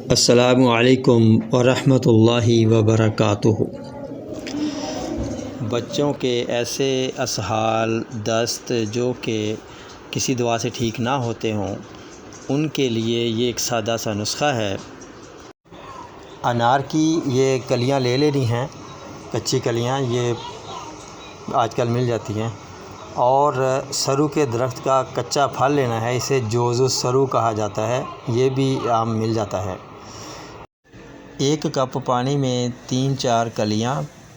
السلام علیکم ورحمۃ اللہ وبرکاتہ۔ بچوں کے ایسے اسہال دست جو کہ کسی دوا سے ٹھیک نہ ہوتے ہوں، ان کے لیے یہ ایک سادہ سا نسخہ ہے۔ انار کی یہ کلیاں لے لینی ہیں، کچی کلیاں یہ آج کل مل جاتی ہیں، اور سرو کے درخت کا کچا پھل لینا ہے، اسے جوز السرو کہا جاتا ہے، یہ بھی عام مل جاتا ہے۔ 1 کپ پانی میں 3-4 کلیاں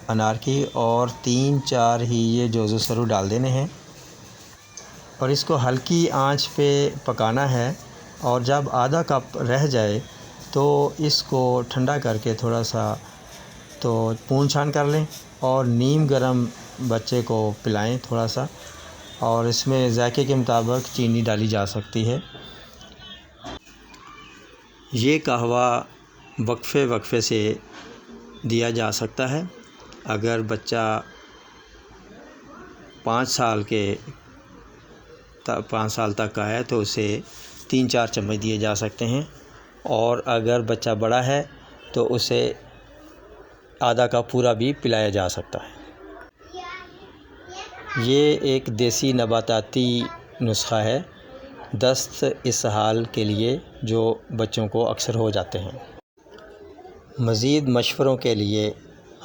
انار کی اور 3-4 ہی یہ جوز السرو ڈال دینے ہیں، اور اس کو ہلکی آنچ پہ پکانا ہے، اور جب آدھا کپ رہ جائے تو اس کو ٹھنڈا کر کے تھوڑا سا تو پون چھان کر لیں، اور نیم گرم بچے کو پلائیں تھوڑا سا، اور اس میں ذائقے کے مطابق چینی ڈالی جا سکتی ہے۔ یہ قہوہ وقفے سے دیا جا سکتا ہے۔ اگر بچہ 5 سال تک کا ہے تو اسے 3-4 چمچ دیے جا سکتے ہیں، اور اگر بچہ بڑا ہے تو اسے آدھا کپ پورا بھی پلایا جا سکتا ہے۔ یہ ایک دیسی نباتاتی نسخہ ہے دست اسہال کے لیے جو بچوں کو اکثر ہو جاتے ہیں۔ مزید مشوروں کے لیے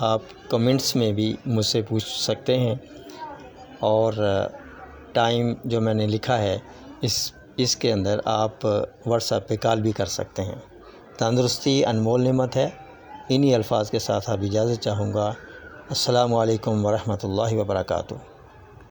آپ کمنٹس میں بھی مجھ سے پوچھ سکتے ہیں، اور ٹائم جو میں نے لکھا ہے اس کے اندر آپ واٹس ایپ پہ کال بھی کر سکتے ہیں۔ تندرستی انمول نعمت ہے، انہی الفاظ کے ساتھ اب اجازت چاہوں گا۔ السلام علیکم ورحمۃ اللہ وبرکاتہ۔